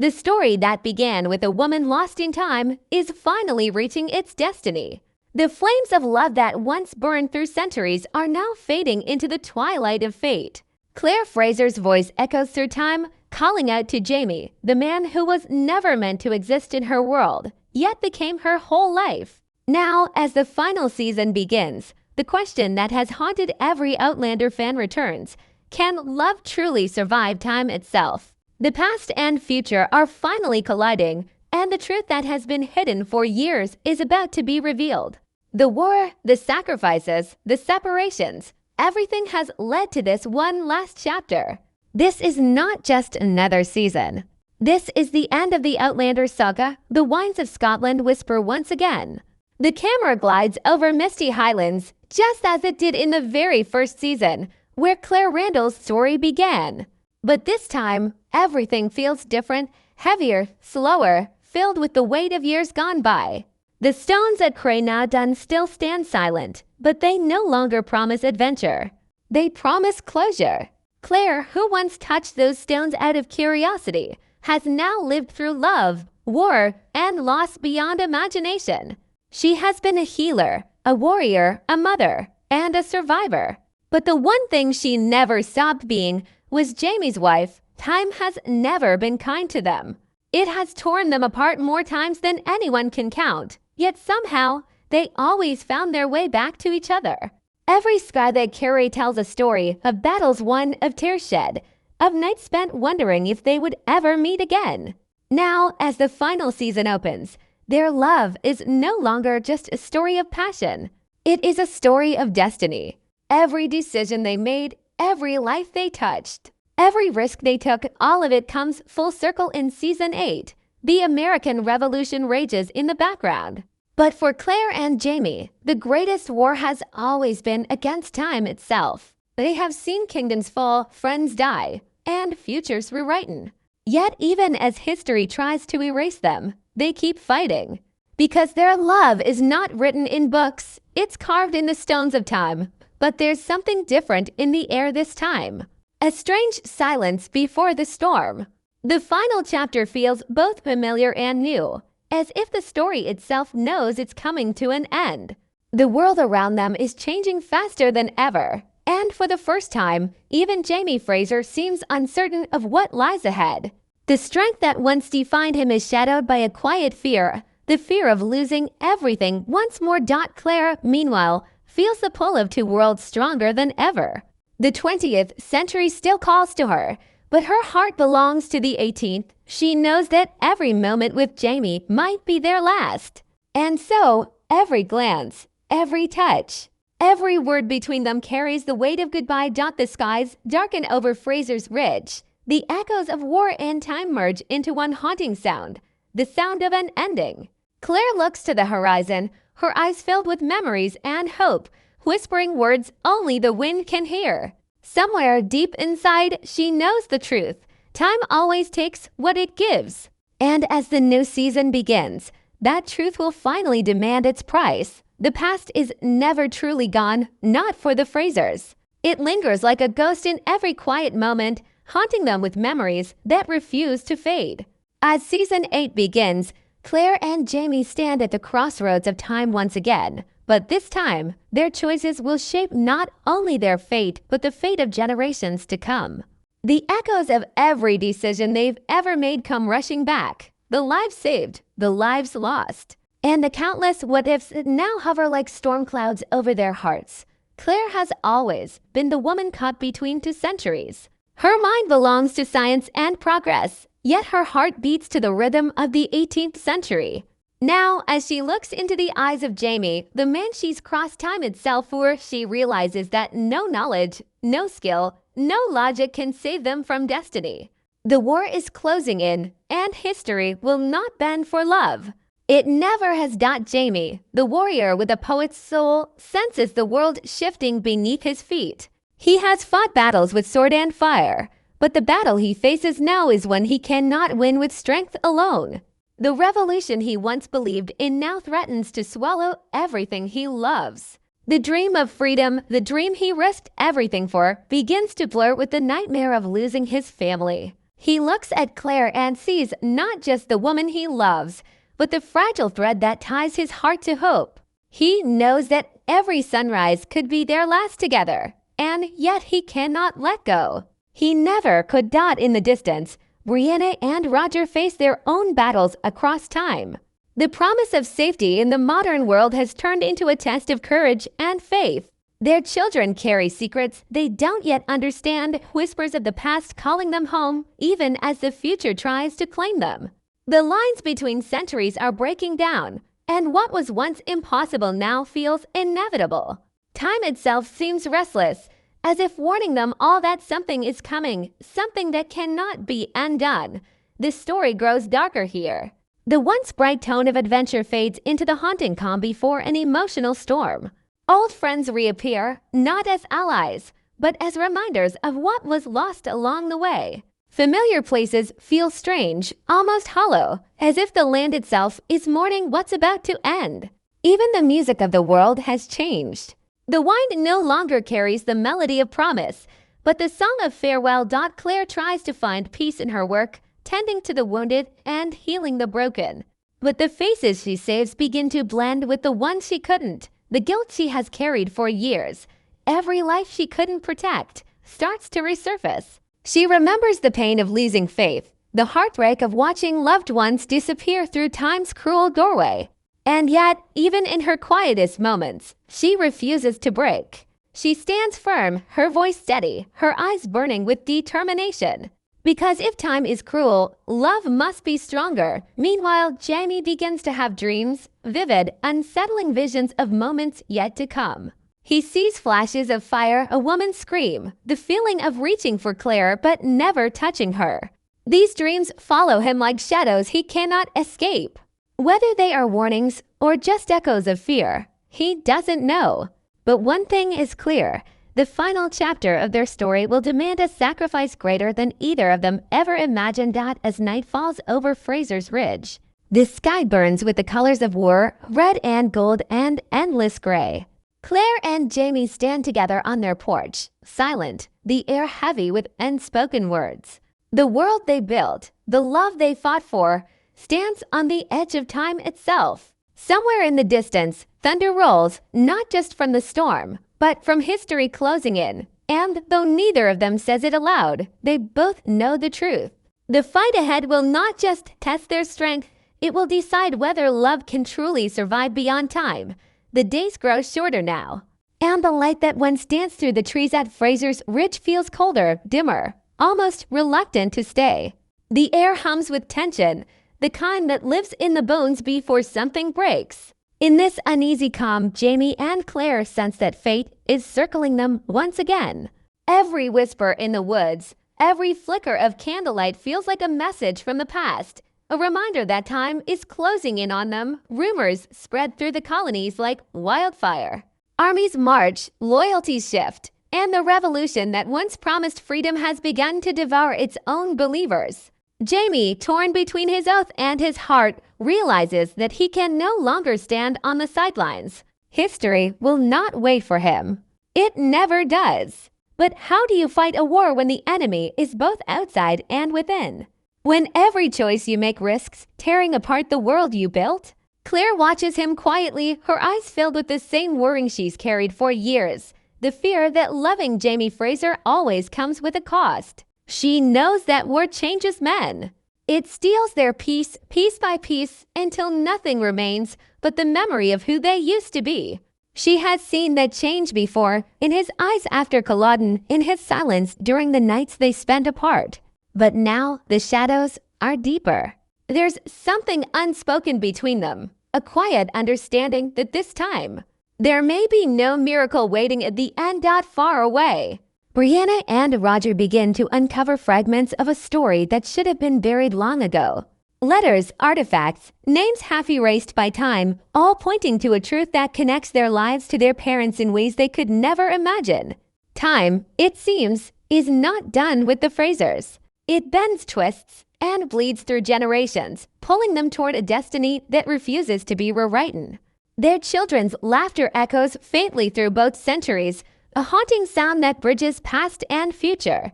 The story that began with a woman lost in time is finally reaching its destiny. The flames of love that once burned through centuries are now fading into the twilight of fate. Claire Fraser's voice echoes through time, calling out to Jamie, the man who was never meant to exist in her world, yet became her whole life. Now, as the final season begins, the question that has haunted every Outlander fan returns: can love truly survive time itself? The past and future are finally colliding, and the truth that has been hidden for years is about to be revealed. The war, the sacrifices, the separations, everything has led to this one last chapter. This is not just another season. This is the end of the Outlander saga. The winds of Scotland whisper once again. The camera glides over misty highlands, just as it did in the very first season, where Claire Randall's story began. But this time, everything feels different, heavier, slower, filled with the weight of years gone by. The stones at Cray-na-Dun still stand silent, but they no longer promise adventure. They promise closure. Claire, who once touched those stones out of curiosity, has now lived through love, war, and loss beyond imagination. She has been a healer, a warrior, a mother, and a survivor. But the one thing she never stopped being was Jamie's wife. Time has never been kind to them. It has torn them apart more times than anyone can count. Yet somehow, they always found their way back to each other. Every scar they carry tells a story of battles won, of tears shed, of nights spent wondering if they would ever meet again. Now, as the final season opens, their love is no longer just a story of passion. It is a story of destiny. Every decision they made, every life they touched, every risk they took, all of it comes full circle in Season 8. The American Revolution rages in the background. But for Claire and Jamie, the greatest war has always been against time itself. They have seen kingdoms fall, friends die, and futures rewritten. Yet even as history tries to erase them, they keep fighting. Because their love is not written in books, it's carved in the stones of time. But there's something different in the air this time. A strange silence before the storm. The final chapter feels both familiar and new, as if the story itself knows it's coming to an end. The world around them is changing faster than ever, and for the first time, even Jamie Fraser seems uncertain of what lies ahead. The strength that once defined him is shadowed by a quiet fear, the fear of losing everything once more. Claire, meanwhile, feels the pull of two worlds stronger than ever. The 20th century still calls to her, but her heart belongs to the 18th. She knows that every moment with Jamie might be their last. And so, every glance, every touch, every word between them carries the weight of goodbye. The skies darken over Fraser's Ridge. The echoes of war and time merge into one haunting sound, the sound of an ending. Claire looks to the horizon, her eyes filled with memories and hope, whispering words only the wind can hear. Somewhere deep inside, she knows the truth. Time always takes what it gives. And as the new season begins, that truth will finally demand its price. The past is never truly gone, not for the Frasers. It lingers like a ghost in every quiet moment, haunting them with memories that refuse to fade. As Season 8 begins, Claire and Jamie stand at the crossroads of time once again. But this time, their choices will shape not only their fate, but the fate of generations to come. The echoes of every decision they've ever made come rushing back. The lives saved, the lives lost, and the countless what-ifs that now hover like storm clouds over their hearts. Claire has always been the woman caught between two centuries. Her mind belongs to science and progress, yet her heart beats to the rhythm of the 18th century. Now, as she looks into the eyes of Jamie, the man she's crossed time itself for, she realizes that no knowledge, no skill, no logic can save them from destiny. The war is closing in, and history will not bend for love. It never has. Jamie, the warrior with a poet's soul, senses the world shifting beneath his feet. He has fought battles with sword and fire, but the battle he faces now is one he cannot win with strength alone. The revolution he once believed in now threatens to swallow everything he loves. The dream of freedom, the dream he risked everything for, begins to blur with the nightmare of losing his family. He looks at Claire and sees not just the woman he loves, but the fragile thread that ties his heart to hope. He knows that every sunrise could be their last together, and yet he cannot let go. He never could dot in the distance. Brianna and Roger face their own battles across time. The promise of safety in the modern world has turned into a test of courage and faith. Their children carry secrets they don't yet understand, whispers of the past calling them home, even as the future tries to claim them. The lines between centuries are breaking down, and what was once impossible now feels inevitable. Time itself seems restless, as if warning them all that something is coming, something that cannot be undone. The story grows darker here. The once bright tone of adventure fades into the haunting calm before an emotional storm. Old friends reappear, not as allies, but as reminders of what was lost along the way. Familiar places feel strange, almost hollow, as if the land itself is mourning what's about to end. Even the music of the world has changed. The wind no longer carries the melody of promise, but the song of farewell. Claire tries to find peace in her work, tending to the wounded and healing the broken. But the faces she saves begin to blend with the ones she couldn't. The guilt she has carried for years, every life she couldn't protect, starts to resurface. She remembers the pain of losing faith, the heartbreak of watching loved ones disappear through time's cruel doorway. And yet, even in her quietest moments, she refuses to break. She stands firm, her voice steady, her eyes burning with determination. Because if time is cruel, love must be stronger. Meanwhile, Jamie begins to have dreams, vivid, unsettling visions of moments yet to come. He sees flashes of fire, a woman's scream, the feeling of reaching for Claire but never touching her. These dreams follow him like shadows he cannot escape. Whether they are warnings or just echoes of fear, he doesn't know. But one thing is clear. The final chapter of their story will demand a sacrifice greater than either of them ever imagined. As night falls over Frasers Ridge, the sky burns with the colors of war, red and gold and endless gray. Claire and Jamie stand together on their porch, silent, the air heavy with unspoken words. The world they built, the love they fought for, stands on the edge of time itself. Somewhere in the distance, thunder rolls, not just from the storm, but from history closing in. And though neither of them says it aloud, they both know the truth. The fight ahead will not just test their strength, it will decide whether love can truly survive beyond time. The days grow shorter now, and the light that once danced through the trees at Frasers Ridge feels colder, dimmer, almost reluctant to stay. The air hums with tension, the kind that lives in the bones before something breaks. In this uneasy calm, Jamie and Claire sense that fate is circling them once again. Every whisper in the woods, every flicker of candlelight feels like a message from the past, a reminder that time is closing in on them. Rumors spread through the colonies like wildfire. Armies march, loyalties shift, and the revolution that once promised freedom has begun to devour its own believers. Jamie, torn between his oath and his heart, realizes that he can no longer stand on the sidelines. History will not wait for him. It never does. But how do you fight a war when the enemy is both outside and within? When every choice you make risks tearing apart the world you built? Claire watches him quietly, her eyes filled with the same worrying she's carried for years. The fear that loving Jamie Fraser always comes with a cost. She knows that war changes men. It steals their peace, piece by piece, until nothing remains but the memory of who they used to be. She has seen that change before, in his eyes after Culloden, in his silence during the nights they spent apart. But now the shadows are deeper. There's something unspoken between them, a quiet understanding that this time, there may be no miracle waiting at the end. Far away. Brianna and Roger begin to uncover fragments of a story that should have been buried long ago. Letters, artifacts, names half erased by time, all pointing to a truth that connects their lives to their parents in ways they could never imagine. Time, it seems, is not done with the Frasers. It bends, twists, and bleeds through generations, pulling them toward a destiny that refuses to be rewritten. Their children's laughter echoes faintly through both centuries, a haunting sound that bridges past and future.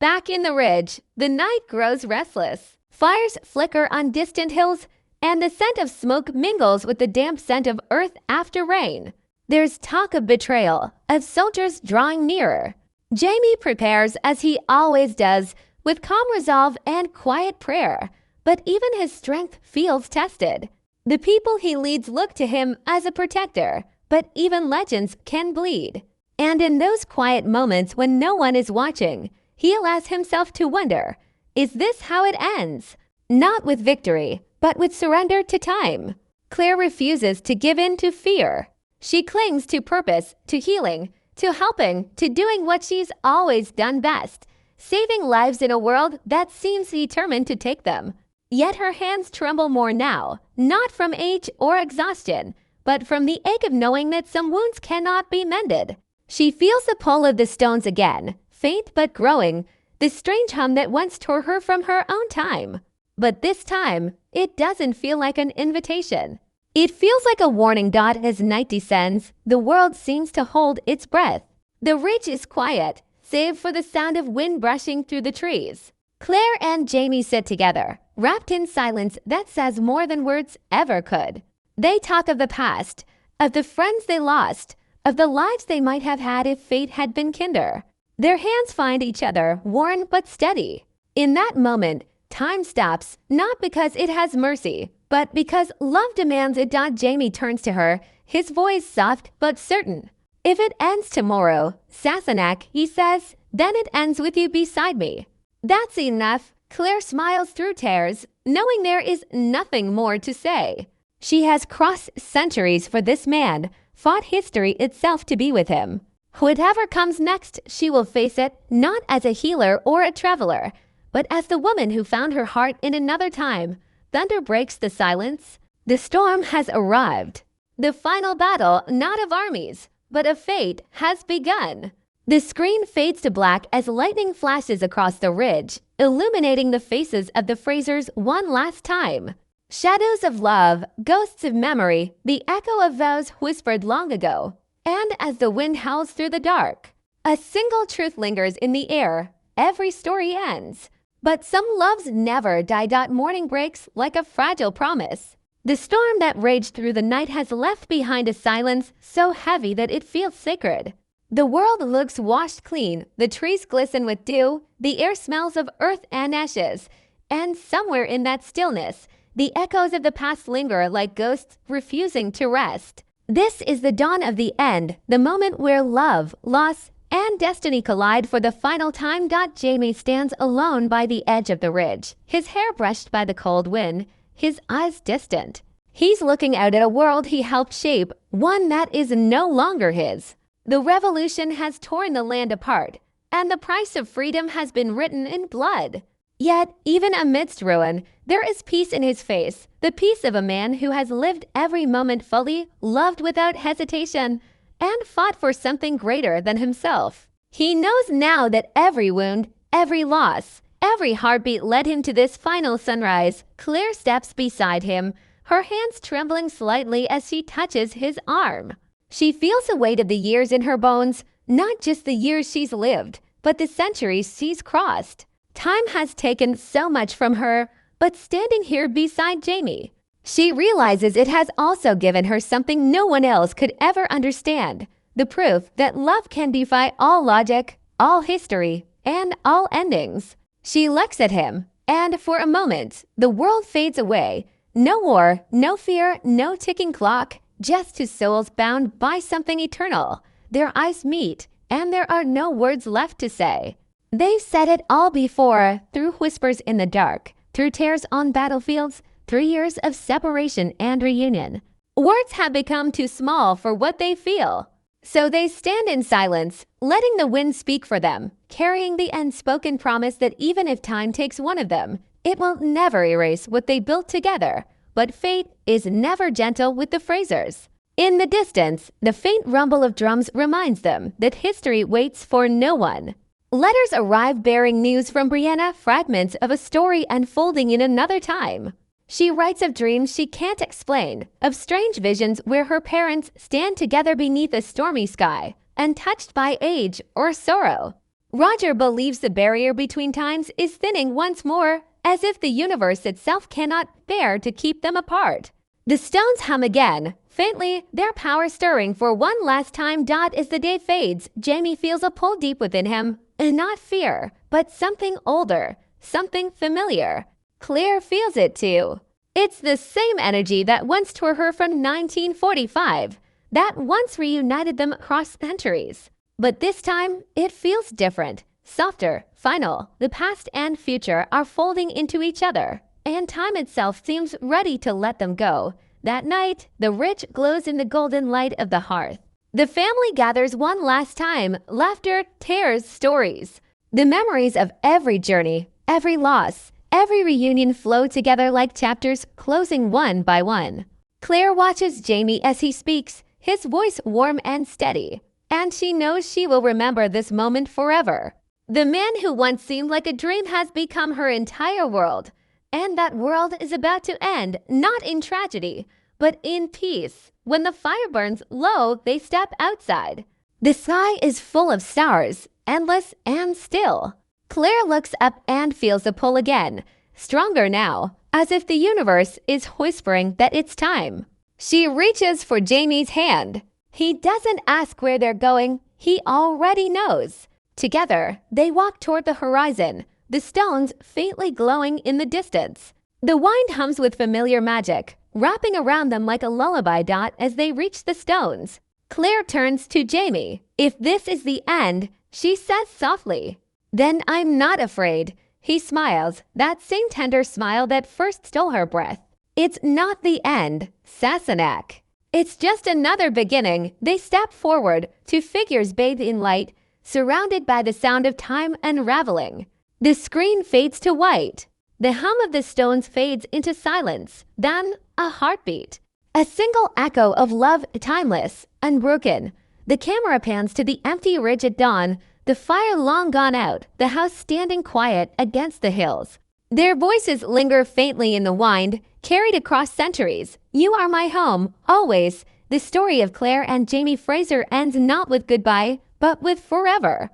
Back in the ridge, the night grows restless. Fires flicker on distant hills, and the scent of smoke mingles with the damp scent of earth after rain. There's talk of betrayal, of soldiers drawing nearer. Jamie prepares as he always does, with calm resolve and quiet prayer. But even his strength feels tested. The people he leads look to him as a protector, but even legends can bleed. And in those quiet moments when no one is watching, he allows himself to wonder, is this how it ends? Not with victory, but with surrender to time. Claire refuses to give in to fear. She clings to purpose, to healing, to helping, to doing what she's always done best, saving lives in a world that seems determined to take them. Yet her hands tremble more now, not from age or exhaustion, but from the ache of knowing that some wounds cannot be mended. She feels the pull of the stones again, faint but growing, the strange hum that once tore her from her own time. But this time, it doesn't feel like an invitation. It feels like a warning dot as night descends. The world seems to hold its breath. The ridge is quiet, save for the sound of wind brushing through the trees. Claire and Jamie sit together, wrapped in silence that says more than words ever could. They talk of the past, of the friends they lost, of the lives they might have had if fate had been kinder. Their hands find each other, worn but steady. In that moment, time stops, not because it has mercy, but because love demands it. Jamie turns to her, his voice soft but certain. If it ends tomorrow, Sassenach, he says, then it ends with you beside me. That's enough. Claire smiles through tears, knowing there is nothing more to say. She has crossed centuries for this man, fought history itself to be with him. Whatever comes next, she will face it not as a healer or a traveler, but as the woman who found her heart in another time. Thunder breaks the silence. The storm has arrived. The final battle, not of armies, but of fate, has begun. The screen fades to black as lightning flashes across the ridge, illuminating the faces of the Frasers one last time. Shadows of love, ghosts of memory, the echo of vows whispered long ago. And as the wind howls through the dark, a single truth lingers in the air. Every story ends. But some loves never die. Morning breaks like a fragile promise. The storm that raged through the night has left behind a silence so heavy that it feels sacred. The world looks washed clean, the trees glisten with dew, the air smells of earth and ashes, and somewhere in that stillness, the echoes of the past linger like ghosts refusing to rest. This is the dawn of the end, the moment where love, loss, and destiny collide for the final time. Jamie stands alone by the edge of the ridge, his hair brushed by the cold wind, his eyes distant. He's looking out at a world he helped shape, one that is no longer his. The revolution has torn the land apart, and the price of freedom has been written in blood. Yet, even amidst ruin, there is peace in his face, the peace of a man who has lived every moment fully, loved without hesitation, and fought for something greater than himself. He knows now that every wound, every loss, every heartbeat led him to this final sunrise. Claire steps beside him, her hands trembling slightly as she touches his arm. She feels the weight of the years in her bones, not just the years she's lived, but the centuries she's crossed. Time has taken so much from her, but standing here beside Jamie, she realizes it has also given her something no one else could ever understand, the proof that love can defy all logic, all history, and all endings. She looks at him, and for a moment, the world fades away. No war, no fear, no ticking clock, just two souls bound by something eternal. Their eyes meet, and there are no words left to say. They've said it all before, through whispers in the dark, through tears on battlefields, through years of separation and reunion. Words have become too small for what they feel. So they stand in silence, letting the wind speak for them, carrying the unspoken promise that even if time takes one of them, it will never erase what they built together. But fate is never gentle with the Frasers. In the distance, the faint rumble of drums reminds them that history waits for no one. Letters arrive bearing news from Brianna, fragments of a story unfolding in another time. She writes of dreams she can't explain, of strange visions where her parents stand together beneath a stormy sky, untouched by age or sorrow. Roger believes the barrier between times is thinning once more, as if the universe itself cannot bear to keep them apart. The stones hum again, faintly, their power stirring for one last time. As the day fades, Jamie feels a pull deep within him, and not fear, but something older, something familiar. Claire feels it too. It's the same energy that once tore her from 1945, that once reunited them across centuries. But this time, it feels different, softer, final. The past and future are folding into each other, and time itself seems ready to let them go. That night, the rich glows in the golden light of the hearth. The family gathers one last time, laughter, tears, stories. The memories of every journey, every loss, every reunion flow together like chapters closing one by one. Claire watches Jamie as he speaks, his voice warm and steady, and she knows she will remember this moment forever. The man who once seemed like a dream has become her entire world, and that world is about to end, not in tragedy, but in peace. When the fire burns low, they step outside. The sky is full of stars, endless and still. Claire looks up and feels a pull again, stronger now, as if the universe is whispering that it's time. She reaches for Jamie's hand. He doesn't ask where they're going, he already knows. Together, they walk toward the horizon, the stones faintly glowing in the distance. The wind hums with familiar magic, wrapping around them like a lullaby. As they reach the stones, Claire turns to Jamie. If this is the end, she says softly, "Then I'm not afraid." He smiles, that same tender smile that first stole her breath. It's not the end, Sassenach. It's just another beginning. They step forward, two figures bathed in light, surrounded by the sound of time unraveling. The screen fades to white. The hum of the stones fades into silence, then a heartbeat. A single echo of love, timeless, unbroken. The camera pans to the empty ridge at dawn, the fire long gone out, the house standing quiet against the hills. Their voices linger faintly in the wind, carried across centuries. You are my home, always. The story of Claire and Jamie Fraser ends not with goodbye, but with forever.